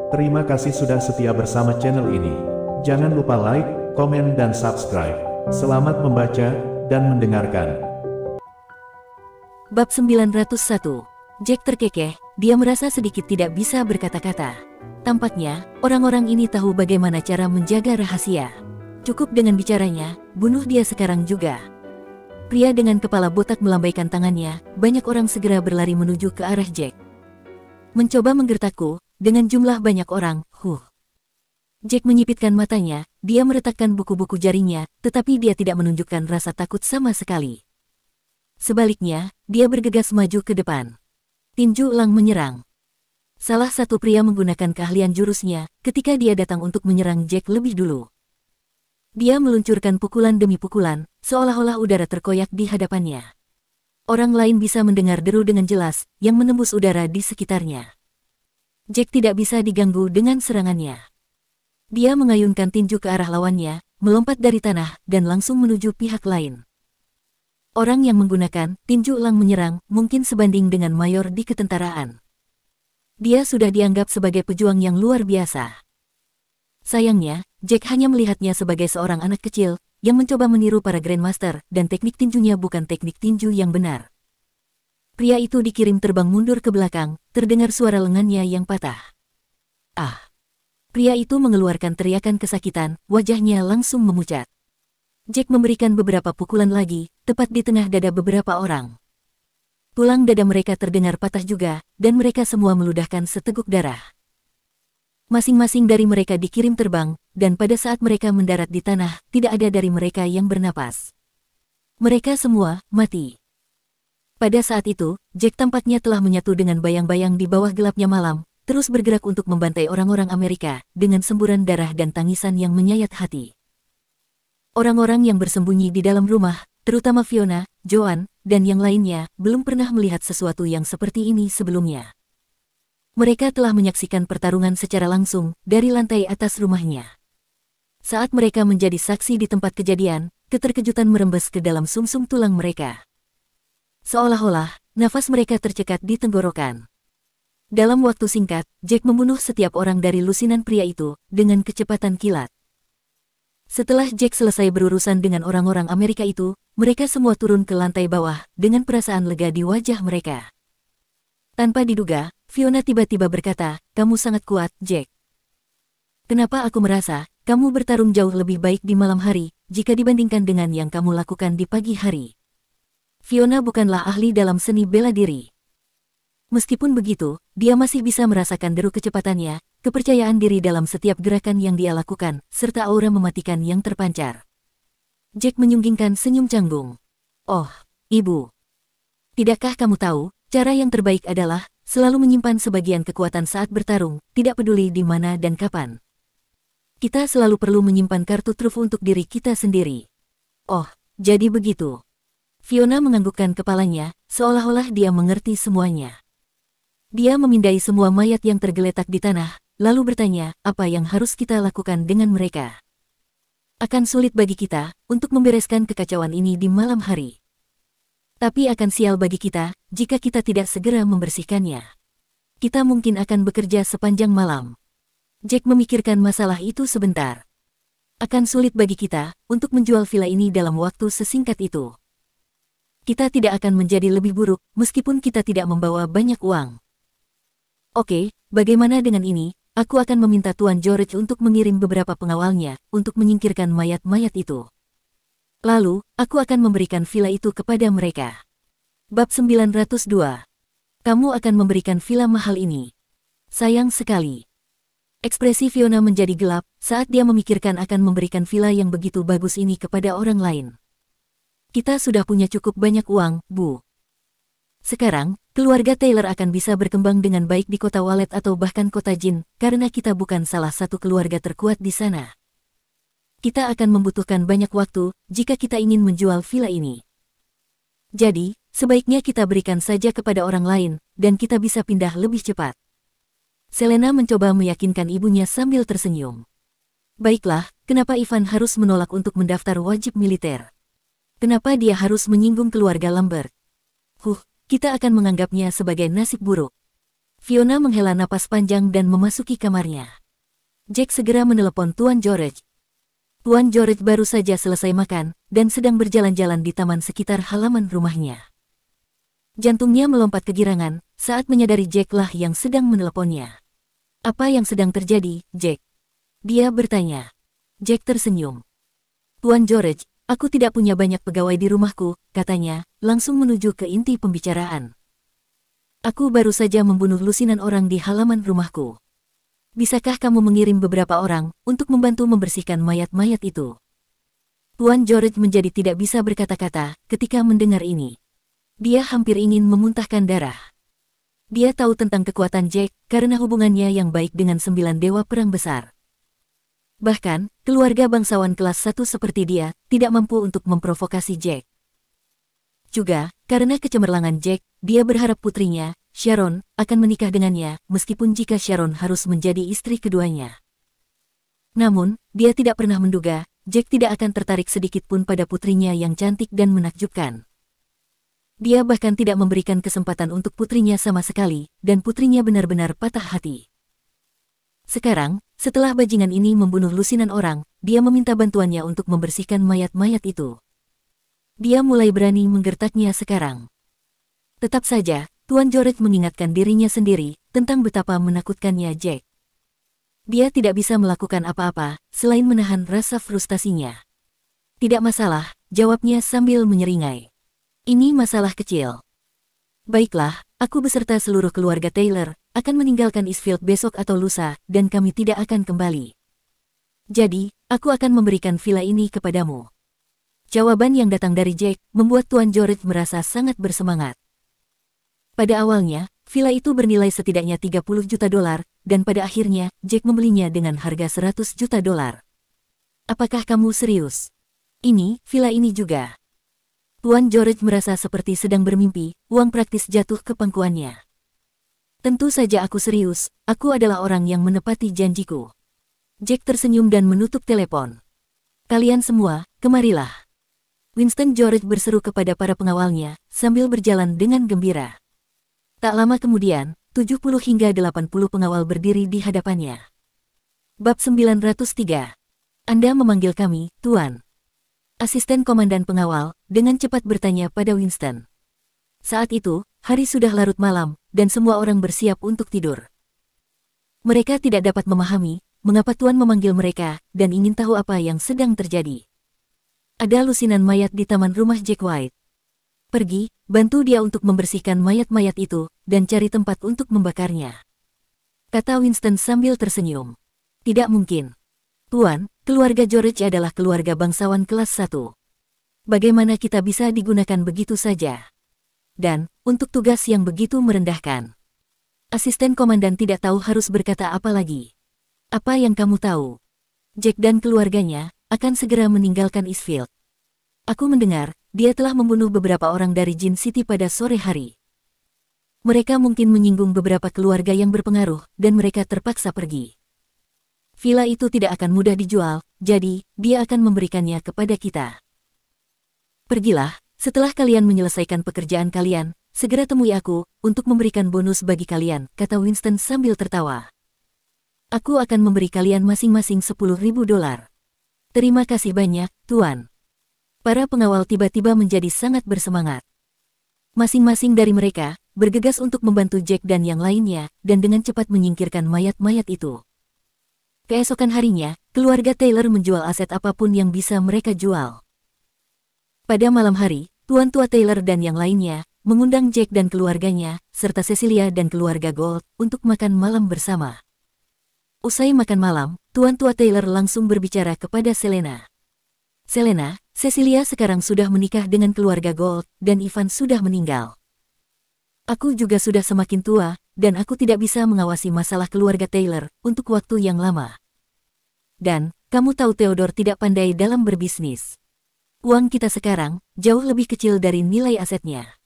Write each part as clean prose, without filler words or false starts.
Terima kasih sudah setia bersama channel ini. Jangan lupa like, komen dan subscribe. Selamat membaca dan mendengarkan. Bab 901. Jack terkekeh, dia merasa sedikit tidak bisa berkata-kata. Tampaknya, orang-orang ini tahu bagaimana cara menjaga rahasia. Cukup dengan bicaranya, bunuh dia sekarang juga. Pria dengan kepala botak melambaikan tangannya, banyak orang segera berlari menuju ke arah Jack. Mencoba menggertakku, dengan jumlah banyak orang, Jack menyipitkan matanya, dia meretakkan buku-buku jaringnya, tetapi dia tidak menunjukkan rasa takut sama sekali. Sebaliknya, dia bergegas maju ke depan. Tinju elang menyerang. Salah satu pria menggunakan keahlian jurusnya, ketika dia datang untuk menyerang Jack lebih dulu. Dia meluncurkan pukulan demi pukulan, seolah-olah udara terkoyak di hadapannya. Orang lain bisa mendengar deru dengan jelas, yang menembus udara di sekitarnya. Jack tidak bisa diganggu dengan serangannya. Dia mengayunkan tinju ke arah lawannya, melompat dari tanah, dan langsung menuju pihak lain. Orang yang menggunakan tinju elang menyerang mungkin sebanding dengan mayor di ketentaraan. Dia sudah dianggap sebagai pejuang yang luar biasa. Sayangnya, Jack hanya melihatnya sebagai seorang anak kecil yang mencoba meniru para Grandmaster, dan teknik tinjunya bukan teknik tinju yang benar. Pria itu dikirim terbang mundur ke belakang, terdengar suara lengannya yang patah. Ah! Pria itu mengeluarkan teriakan kesakitan, wajahnya langsung memucat. Jack memberikan beberapa pukulan lagi, tepat di tengah dada beberapa orang. Tulang dada mereka terdengar patah juga, dan mereka semua meludahkan seteguk darah. Masing-masing dari mereka dikirim terbang, dan pada saat mereka mendarat di tanah, tidak ada dari mereka yang bernapas. Mereka semua mati. Pada saat itu, Jack tampaknya telah menyatu dengan bayang-bayang di bawah gelapnya malam, terus bergerak untuk membantai orang-orang Amerika, dengan semburan darah dan tangisan yang menyayat hati. Orang-orang yang bersembunyi di dalam rumah, terutama Fiona, Joan, dan yang lainnya, belum pernah melihat sesuatu yang seperti ini sebelumnya. Mereka telah menyaksikan pertarungan secara langsung, dari lantai atas rumahnya. Saat mereka menjadi saksi di tempat kejadian, keterkejutan merembes ke dalam sumsum tulang mereka. Seolah-olah, nafas mereka tercekat di tenggorokan. Dalam waktu singkat, Jack membunuh setiap orang dari lusinan pria itu, dengan kecepatan kilat. Setelah Jack selesai berurusan dengan orang-orang Amerika itu, mereka semua turun ke lantai bawah, dengan perasaan lega di wajah mereka. Tanpa diduga, Fiona tiba-tiba berkata, "Kamu sangat kuat, Jack. Kenapa aku merasa, kamu bertarung jauh lebih baik di malam hari, jika dibandingkan dengan yang kamu lakukan di pagi hari?" Fiona bukanlah ahli dalam seni bela diri. Meskipun begitu, dia masih bisa merasakan deru kecepatannya, kepercayaan diri dalam setiap gerakan yang dia lakukan, serta aura mematikan yang terpancar. Jack menyunggingkan senyum canggung. "Oh, Ibu. Tidakkah kamu tahu, cara yang terbaik adalah selalu menyimpan sebagian kekuatan saat bertarung, tidak peduli di mana dan kapan. Kita selalu perlu menyimpan kartu truf untuk diri kita sendiri." "Oh, jadi begitu." Fiona menganggukkan kepalanya, seolah-olah dia mengerti semuanya. Dia memindai semua mayat yang tergeletak di tanah, lalu bertanya, apa yang harus kita lakukan dengan mereka? Akan sulit bagi kita, untuk membereskan kekacauan ini di malam hari. Tapi akan sial bagi kita, jika kita tidak segera membersihkannya. Kita mungkin akan bekerja sepanjang malam. Jack memikirkan masalah itu sebentar. Akan sulit bagi kita, untuk menjual villa ini dalam waktu sesingkat itu. Kita tidak akan menjadi lebih buruk, meskipun kita tidak membawa banyak uang. Oke, bagaimana dengan ini? Aku akan meminta Tuan George untuk mengirim beberapa pengawalnya, untuk menyingkirkan mayat-mayat itu. Lalu, aku akan memberikan villa itu kepada mereka. Bab 902. Kamu akan memberikan villa mahal ini. Sayang sekali. Ekspresi Fiona menjadi gelap, saat dia memikirkan akan memberikan villa yang begitu bagus ini kepada orang lain. Kita sudah punya cukup banyak uang, Bu. Sekarang, keluarga Taylor akan bisa berkembang dengan baik di kota Walet atau bahkan kota Jin, karena kita bukan salah satu keluarga terkuat di sana. Kita akan membutuhkan banyak waktu, jika kita ingin menjual villa ini. Jadi, sebaiknya kita berikan saja kepada orang lain, dan kita bisa pindah lebih cepat. Selena mencoba meyakinkan ibunya sambil tersenyum. Baiklah, kenapa Ivan harus menolak untuk mendaftar wajib militer? Kenapa dia harus menyinggung keluarga Lambert? Kita akan menganggapnya sebagai nasib buruk. Fiona menghela napas panjang dan memasuki kamarnya. Jack segera menelepon Tuan George. Tuan George baru saja selesai makan dan sedang berjalan-jalan di taman sekitar halaman rumahnya. Jantungnya melompat kegirangan saat menyadari Jack lah yang sedang meneleponnya. Apa yang sedang terjadi, Jack? Dia bertanya. Jack tersenyum. Tuan George, aku tidak punya banyak pegawai di rumahku, katanya, langsung menuju ke inti pembicaraan. Aku baru saja membunuh lusinan orang di halaman rumahku. Bisakah kamu mengirim beberapa orang untuk membantu membersihkan mayat-mayat itu? Tuan George menjadi tidak bisa berkata-kata ketika mendengar ini. Dia hampir ingin memuntahkan darah. Dia tahu tentang kekuatan Jack karena hubungannya yang baik dengan 9 dewa perang besar. Bahkan, keluarga bangsawan kelas 1 seperti dia tidak mampu untuk memprovokasi Jack. Juga, karena kecemerlangan Jack, dia berharap putrinya, Sharon, akan menikah dengannya meskipun jika Sharon harus menjadi istri keduanya. Namun, dia tidak pernah menduga, Jack tidak akan tertarik sedikit pun pada putrinya yang cantik dan menakjubkan. Dia bahkan tidak memberikan kesempatan untuk putrinya sama sekali, dan putrinya benar-benar patah hati. Sekarang, setelah bajingan ini membunuh lusinan orang, dia meminta bantuannya untuk membersihkan mayat-mayat itu. Dia mulai berani menggertaknya sekarang. Tetap saja, Tuan George mengingatkan dirinya sendiri tentang betapa menakutkannya Jack. Dia tidak bisa melakukan apa-apa selain menahan rasa frustasinya. Tidak masalah, jawabnya sambil menyeringai. Ini masalah kecil. Baiklah, aku beserta seluruh keluarga Taylor akan meninggalkan Eastfield besok atau lusa dan kami tidak akan kembali. Jadi, aku akan memberikan villa ini kepadamu. Jawaban yang datang dari Jack membuat Tuan George merasa sangat bersemangat. Pada awalnya, villa itu bernilai setidaknya $30 juta dan pada akhirnya Jack membelinya dengan harga $100 juta. Apakah kamu serius? Ini, villa ini juga. Tuan George merasa seperti sedang bermimpi, uang praktis jatuh ke pangkuannya. Tentu saja aku serius, aku adalah orang yang menepati janjiku. Jack tersenyum dan menutup telepon. Kalian semua, kemarilah. Winston George berseru kepada para pengawalnya, sambil berjalan dengan gembira. Tak lama kemudian, 70 hingga 80 pengawal berdiri di hadapannya. Bab 903. Anda memanggil kami, Tuan. Asisten komandan pengawal dengan cepat bertanya pada Winston. Saat itu, hari sudah larut malam, dan semua orang bersiap untuk tidur. Mereka tidak dapat memahami mengapa Tuan memanggil mereka dan ingin tahu apa yang sedang terjadi. Ada lusinan mayat di taman rumah Jack White. Pergi, bantu dia untuk membersihkan mayat-mayat itu, dan cari tempat untuk membakarnya. Kata Winston sambil tersenyum. Tidak mungkin. Tuan, keluarga George adalah keluarga bangsawan kelas 1. Bagaimana kita bisa digunakan begitu saja? Dan, untuk tugas yang begitu merendahkan. Asisten komandan tidak tahu harus berkata apa lagi. Apa yang kamu tahu? Jack dan keluarganya akan segera meninggalkan Eastfield. Aku mendengar, dia telah membunuh beberapa orang dari Jin City pada sore hari. Mereka mungkin menyinggung beberapa keluarga yang berpengaruh, dan mereka terpaksa pergi. Villa itu tidak akan mudah dijual, jadi dia akan memberikannya kepada kita. Pergilah, setelah kalian menyelesaikan pekerjaan kalian, segera temui aku untuk memberikan bonus bagi kalian, kata Winston sambil tertawa. Aku akan memberi kalian masing-masing $10.000. Terima kasih banyak, Tuan. Para pengawal tiba-tiba menjadi sangat bersemangat. Masing-masing dari mereka bergegas untuk membantu Jack dan yang lainnya, dan dengan cepat menyingkirkan mayat-mayat itu. Keesokan harinya, keluarga Taylor menjual aset apapun yang bisa mereka jual. Pada malam hari, Tuan Tua Taylor dan yang lainnya mengundang Jack dan keluarganya, serta Cecilia dan keluarga Gold, untuk makan malam bersama. Usai makan malam, Tuan Tua Taylor langsung berbicara kepada Selena. Selena, Cecilia sekarang sudah menikah dengan keluarga Gold, dan Ivan sudah meninggal. Aku juga sudah semakin tua, dan aku tidak bisa mengawasi masalah keluarga Taylor untuk waktu yang lama. Dan, kamu tahu Theodore tidak pandai dalam berbisnis. Uang kita sekarang jauh lebih kecil dari nilai asetnya.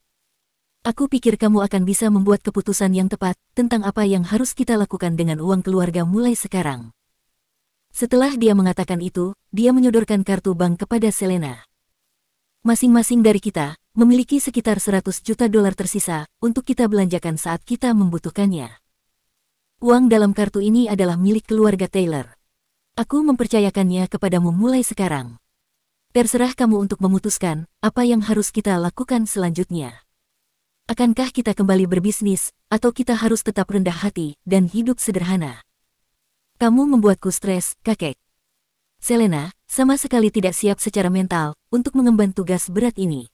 Aku pikir kamu akan bisa membuat keputusan yang tepat tentang apa yang harus kita lakukan dengan uang keluarga mulai sekarang. Setelah dia mengatakan itu, dia menyodorkan kartu bank kepada Selena. Masing-masing dari kita memiliki sekitar $100 juta tersisa untuk kita belanjakan saat kita membutuhkannya. Uang dalam kartu ini adalah milik keluarga Taylor. Aku mempercayakannya kepadamu mulai sekarang. Terserah kamu untuk memutuskan apa yang harus kita lakukan selanjutnya. Akankah kita kembali berbisnis, atau kita harus tetap rendah hati dan hidup sederhana? Kamu membuatku stres, kakek. Selena sama sekali tidak siap secara mental untuk mengemban tugas berat ini.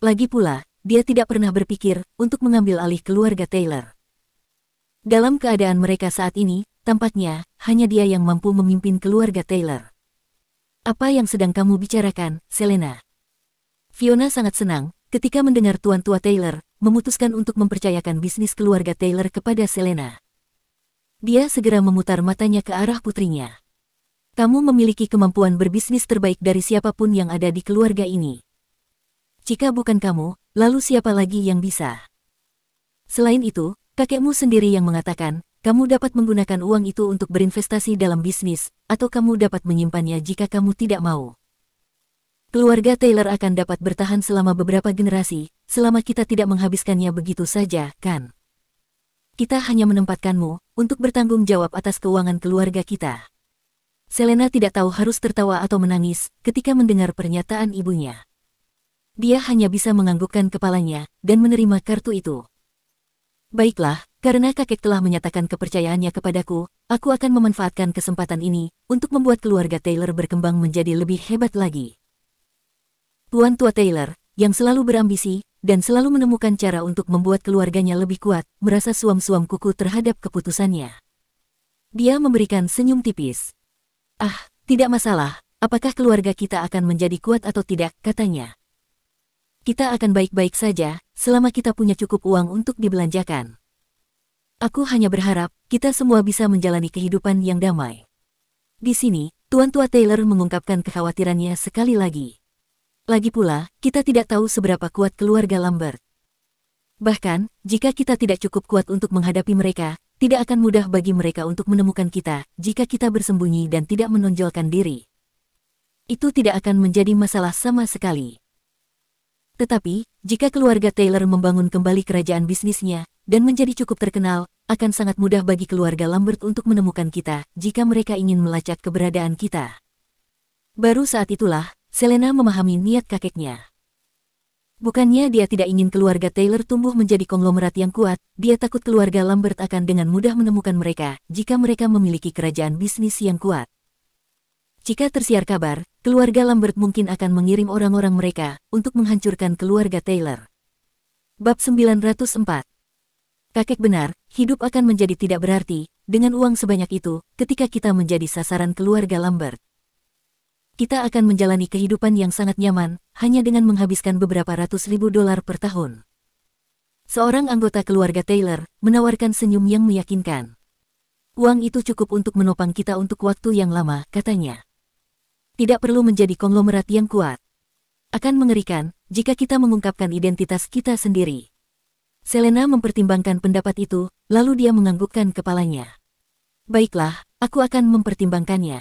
Lagi pula, dia tidak pernah berpikir untuk mengambil alih keluarga Taylor. Dalam keadaan mereka saat ini, tampaknya hanya dia yang mampu memimpin keluarga Taylor. Apa yang sedang kamu bicarakan, Selena? Fiona sangat senang ketika mendengar Tuan Tua Taylor memutuskan untuk mempercayakan bisnis keluarga Taylor kepada Selena. Dia segera memutar matanya ke arah putrinya. Kamu memiliki kemampuan berbisnis terbaik dari siapapun yang ada di keluarga ini. Jika bukan kamu, lalu siapa lagi yang bisa? Selain itu, kakekmu sendiri yang mengatakan, kamu dapat menggunakan uang itu untuk berinvestasi dalam bisnis, atau kamu dapat menyimpannya jika kamu tidak mau. Keluarga Taylor akan dapat bertahan selama beberapa generasi, selama kita tidak menghabiskannya begitu saja, kan? Kita hanya menempatkanmu untuk bertanggung jawab atas keuangan keluarga kita. Selena tidak tahu harus tertawa atau menangis ketika mendengar pernyataan ibunya. Dia hanya bisa menganggukkan kepalanya dan menerima kartu itu. Baiklah, karena kakek telah menyatakan kepercayaannya kepadaku, aku akan memanfaatkan kesempatan ini untuk membuat keluarga Taylor berkembang menjadi lebih hebat lagi. Tuan Tua Taylor, yang selalu berambisi dan selalu menemukan cara untuk membuat keluarganya lebih kuat, merasa suam-suam kuku terhadap keputusannya. Dia memberikan senyum tipis. Ah, tidak masalah, apakah keluarga kita akan menjadi kuat atau tidak, katanya. Kita akan baik-baik saja, selama kita punya cukup uang untuk dibelanjakan. Aku hanya berharap, kita semua bisa menjalani kehidupan yang damai. Di sini, Tuan Tua Taylor mengungkapkan kekhawatirannya sekali lagi. Lagi pula, kita tidak tahu seberapa kuat keluarga Lambert. Bahkan, jika kita tidak cukup kuat untuk menghadapi mereka, tidak akan mudah bagi mereka untuk menemukan kita, jika kita bersembunyi dan tidak menonjolkan diri. Itu tidak akan menjadi masalah sama sekali. Tetapi, jika keluarga Taylor membangun kembali kerajaan bisnisnya, dan menjadi cukup terkenal, akan sangat mudah bagi keluarga Lambert untuk menemukan kita, jika mereka ingin melacak keberadaan kita. Baru saat itulah, Selena memahami niat kakeknya. Bukannya dia tidak ingin keluarga Taylor tumbuh menjadi konglomerat yang kuat, dia takut keluarga Lambert akan dengan mudah menemukan mereka, jika mereka memiliki kerajaan bisnis yang kuat. Jika tersiar kabar, keluarga Lambert mungkin akan mengirim orang-orang mereka untuk menghancurkan keluarga Taylor. Bab 904. Kakek benar, hidup akan menjadi tidak berarti dengan uang sebanyak itu ketika kita menjadi sasaran keluarga Lambert. Kita akan menjalani kehidupan yang sangat nyaman hanya dengan menghabiskan beberapa ratus ribu dolar per tahun. Seorang anggota keluarga Taylor menawarkan senyum yang meyakinkan. Uang itu cukup untuk menopang kita untuk waktu yang lama, katanya. Tidak perlu menjadi konglomerat yang kuat. Akan mengerikan jika kita mengungkapkan identitas kita sendiri. Selena mempertimbangkan pendapat itu, lalu dia menganggukkan kepalanya. Baiklah, aku akan mempertimbangkannya.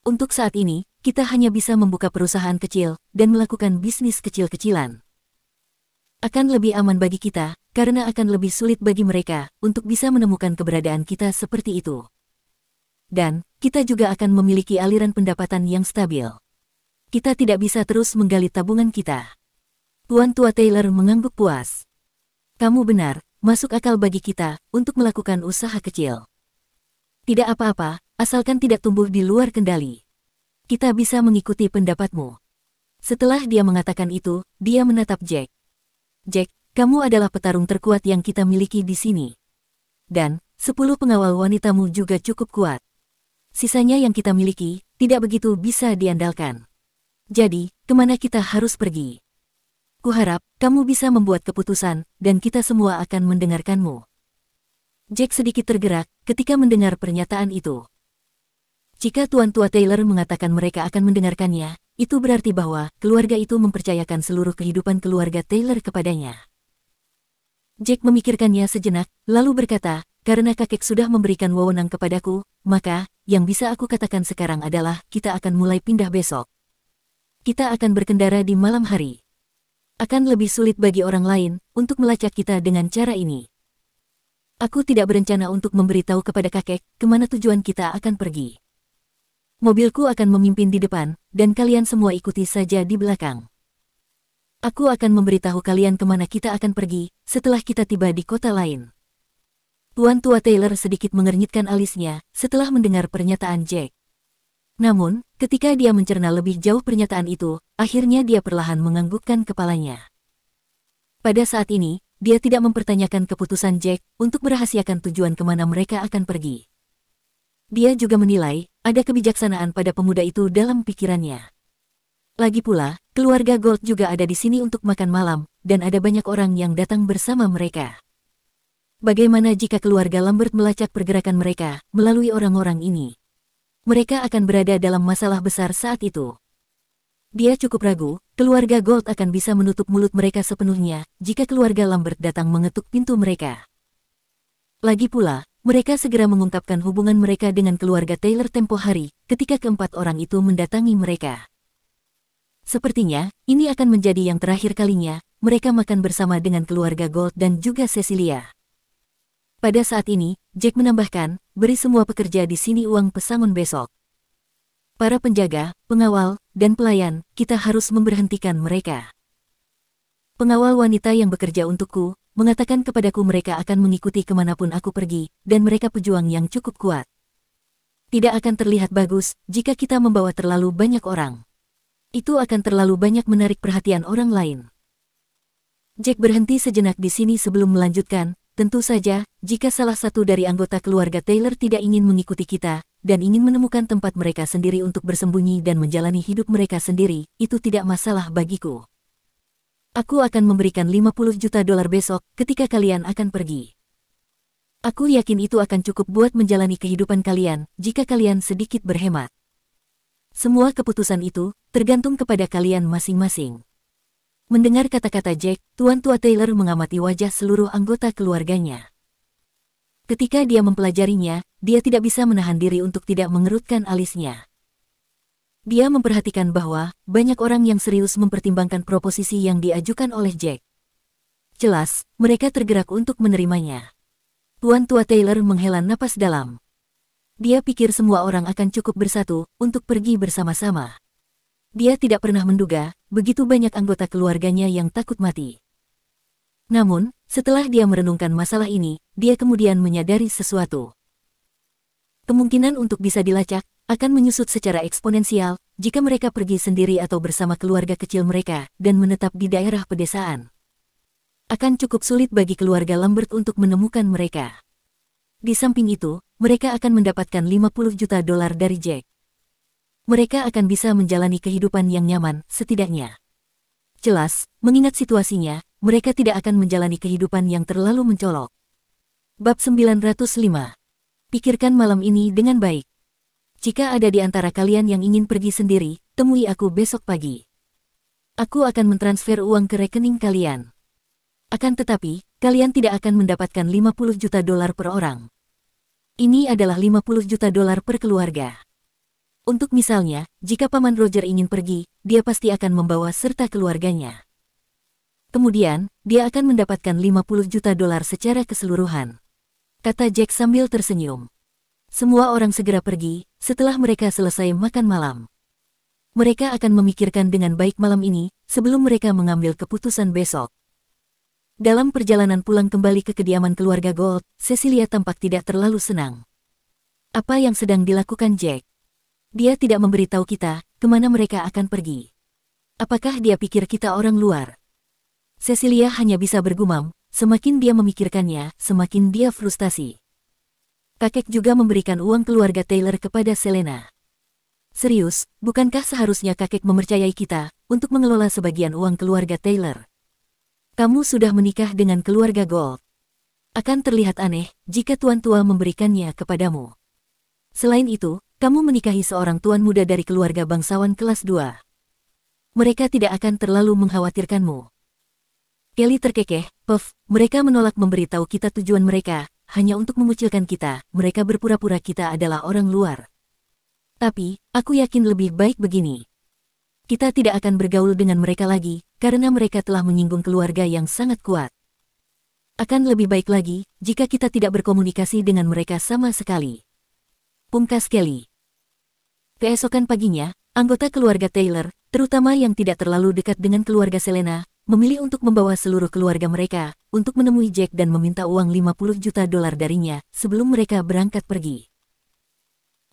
Untuk saat ini, kita hanya bisa membuka perusahaan kecil dan melakukan bisnis kecil-kecilan. Akan lebih aman bagi kita, karena akan lebih sulit bagi mereka untuk bisa menemukan keberadaan kita seperti itu. Dan, kita juga akan memiliki aliran pendapatan yang stabil. Kita tidak bisa terus menggali tabungan kita. Tuan Tua Taylor mengangguk puas. Kamu benar, masuk akal bagi kita untuk melakukan usaha kecil. Tidak apa-apa, asalkan tidak tumbuh di luar kendali. Kita bisa mengikuti pendapatmu. Setelah dia mengatakan itu, dia menatap Jack. Jack, kamu adalah petarung terkuat yang kita miliki di sini. Dan, 10 pengawal wanitamu juga cukup kuat. Sisanya yang kita miliki, tidak begitu bisa diandalkan. Jadi, kemana kita harus pergi? Kuharap, kamu bisa membuat keputusan, dan kita semua akan mendengarkanmu. Jack sedikit tergerak ketika mendengar pernyataan itu. Jika Tuan Tua Taylor mengatakan mereka akan mendengarkannya, itu berarti bahwa keluarga itu mempercayakan seluruh kehidupan keluarga Taylor kepadanya. Jack memikirkannya sejenak, lalu berkata, karena kakek sudah memberikan wewenang kepadaku, maka, yang bisa aku katakan sekarang adalah, kita akan mulai pindah besok. Kita akan berkendara di malam hari. Akan lebih sulit bagi orang lain untuk melacak kita dengan cara ini. Aku tidak berencana untuk memberitahu kepada kakek kemana tujuan kita akan pergi. Mobilku akan memimpin di depan, dan kalian semua ikuti saja di belakang. Aku akan memberitahu kalian kemana kita akan pergi setelah kita tiba di kota lain. Tuan tua Taylor sedikit mengernyitkan alisnya setelah mendengar pernyataan Jack. Namun, ketika dia mencerna lebih jauh pernyataan itu, akhirnya dia perlahan menganggukkan kepalanya. Pada saat ini, dia tidak mempertanyakan keputusan Jack untuk merahasiakan tujuan kemana mereka akan pergi. Dia juga menilai ada kebijaksanaan pada pemuda itu dalam pikirannya. Lagi pula, keluarga Gold juga ada di sini untuk makan malam, dan ada banyak orang yang datang bersama mereka. Bagaimana jika keluarga Lambert melacak pergerakan mereka melalui orang-orang ini? Mereka akan berada dalam masalah besar saat itu. Dia cukup ragu, keluarga Gold akan bisa menutup mulut mereka sepenuhnya jika keluarga Lambert datang mengetuk pintu mereka. Lagi pula, mereka segera mengungkapkan hubungan mereka dengan keluarga Taylor tempo hari ketika keempat orang itu mendatangi mereka. Sepertinya, ini akan menjadi yang terakhir kalinya mereka makan bersama dengan keluarga Gold dan juga Cecilia. Pada saat ini, Jack menambahkan, beri semua pekerja di sini uang pesangon besok. Para penjaga, pengawal, dan pelayan, kita harus memberhentikan mereka. Pengawal wanita yang bekerja untukku, mengatakan kepadaku mereka akan mengikuti kemanapun aku pergi, dan mereka pejuang yang cukup kuat. Tidak akan terlihat bagus jika kita membawa terlalu banyak orang. Itu akan terlalu banyak menarik perhatian orang lain. Jack berhenti sejenak di sini sebelum melanjutkan, tentu saja, jika salah satu dari anggota keluarga Taylor tidak ingin mengikuti kita, dan ingin menemukan tempat mereka sendiri untuk bersembunyi dan menjalani hidup mereka sendiri, itu tidak masalah bagiku. Aku akan memberikan $50 juta besok ketika kalian akan pergi. Aku yakin itu akan cukup buat menjalani kehidupan kalian jika kalian sedikit berhemat. Semua keputusan itu tergantung kepada kalian masing-masing. Mendengar kata-kata Jack, Tuan Tua Taylor mengamati wajah seluruh anggota keluarganya. Ketika dia mempelajarinya, dia tidak bisa menahan diri untuk tidak mengerutkan alisnya. Dia memperhatikan bahwa banyak orang yang serius mempertimbangkan proposisi yang diajukan oleh Jack. Jelas, mereka tergerak untuk menerimanya. Tuan Tua Taylor menghela napas dalam. Dia pikir semua orang akan cukup bersatu untuk pergi bersama-sama. Dia tidak pernah menduga begitu banyak anggota keluarganya yang takut mati. Namun, setelah dia merenungkan masalah ini, dia kemudian menyadari sesuatu. Kemungkinan untuk bisa dilacak akan menyusut secara eksponensial jika mereka pergi sendiri atau bersama keluarga kecil mereka dan menetap di daerah pedesaan. Akan cukup sulit bagi keluarga Lambert untuk menemukan mereka. Di samping itu, mereka akan mendapatkan $50 juta dari Jack. Mereka akan bisa menjalani kehidupan yang nyaman, setidaknya. Jelas, mengingat situasinya, mereka tidak akan menjalani kehidupan yang terlalu mencolok. Bab 905. Pikirkan malam ini dengan baik. Jika ada di antara kalian yang ingin pergi sendiri, temui aku besok pagi. Aku akan mentransfer uang ke rekening kalian. Akan tetapi, kalian tidak akan mendapatkan $50 juta per orang. Ini adalah $50 juta per keluarga. Untuk misalnya, jika Paman Roger ingin pergi, dia pasti akan membawa serta keluarganya. Kemudian, dia akan mendapatkan $50 juta secara keseluruhan. Kata Jack sambil tersenyum. Semua orang segera pergi setelah mereka selesai makan malam. Mereka akan memikirkan dengan baik malam ini sebelum mereka mengambil keputusan besok. Dalam perjalanan pulang kembali ke kediaman keluarga Gold, Cecilia tampak tidak terlalu senang. Apa yang sedang dilakukan Jack? Dia tidak memberitahu kita kemana mereka akan pergi. Apakah dia pikir kita orang luar? Cecilia hanya bisa bergumam, semakin dia memikirkannya, semakin dia frustasi. Kakek juga memberikan uang keluarga Taylor kepada Selena. Serius, bukankah seharusnya kakek mempercayai kita untuk mengelola sebagian uang keluarga Taylor? Kamu sudah menikah dengan keluarga Gold. Akan terlihat aneh jika tuan tua memberikannya kepadamu. Selain itu, kamu menikahi seorang tuan muda dari keluarga bangsawan kelas 2. Mereka tidak akan terlalu mengkhawatirkanmu. Kelly terkekeh, Puff, mereka menolak memberitahu kita tujuan mereka, hanya untuk mengucilkan kita, mereka berpura-pura kita adalah orang luar. Tapi, aku yakin lebih baik begini. Kita tidak akan bergaul dengan mereka lagi, karena mereka telah menyinggung keluarga yang sangat kuat. Akan lebih baik lagi jika kita tidak berkomunikasi dengan mereka sama sekali. Pungkas Kelly. Keesokan paginya, anggota keluarga Taylor, terutama yang tidak terlalu dekat dengan keluarga Selena, memilih untuk membawa seluruh keluarga mereka untuk menemui Jack dan meminta uang $50 juta darinya sebelum mereka berangkat pergi.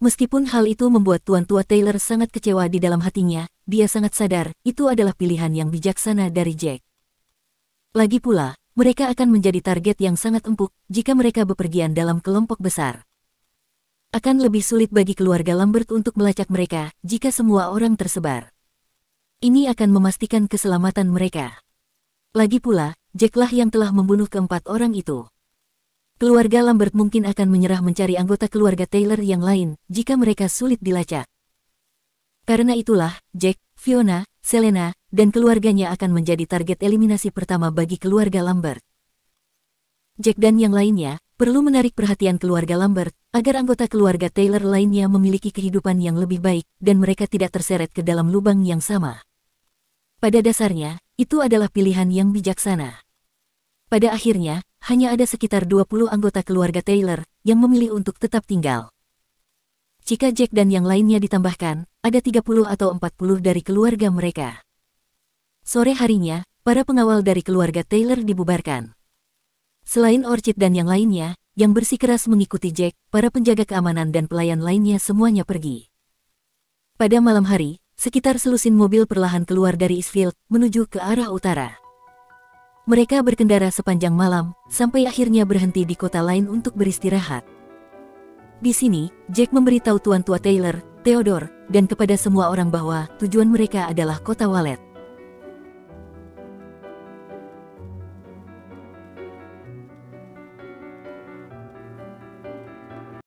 Meskipun hal itu membuat Tuan Tua Taylor sangat kecewa di dalam hatinya, dia sangat sadar itu adalah pilihan yang bijaksana dari Jack. Lagi pula, mereka akan menjadi target yang sangat empuk jika mereka bepergian dalam kelompok besar. Akan lebih sulit bagi keluarga Lambert untuk melacak mereka jika semua orang tersebar. Ini akan memastikan keselamatan mereka. Lagi pula, Jacklah yang telah membunuh keempat orang itu. Keluarga Lambert mungkin akan menyerah mencari anggota keluarga Taylor yang lain jika mereka sulit dilacak. Karena itulah, Jack, Fiona, Selena, dan keluarganya akan menjadi target eliminasi pertama bagi keluarga Lambert. Jack dan yang lainnya perlu menarik perhatian keluarga Lambert agar anggota keluarga Taylor lainnya memiliki kehidupan yang lebih baik dan mereka tidak terseret ke dalam lubang yang sama. Pada dasarnya, itu adalah pilihan yang bijaksana. Pada akhirnya, hanya ada sekitar 20 anggota keluarga Taylor yang memilih untuk tetap tinggal. Jika Jack dan yang lainnya ditambahkan, ada 30 atau 40 dari keluarga mereka. Sore harinya, para pengawal dari keluarga Taylor dibubarkan. Selain Orchid dan yang lainnya, yang bersikeras mengikuti Jack, para penjaga keamanan dan pelayan lainnya semuanya pergi. Pada malam hari, sekitar selusin mobil perlahan keluar dari Eastfield menuju ke arah utara. Mereka berkendara sepanjang malam, sampai akhirnya berhenti di kota lain untuk beristirahat. Di sini, Jack memberitahu Tuan Tua Taylor, Theodore, dan kepada semua orang bahwa tujuan mereka adalah kota Wallet.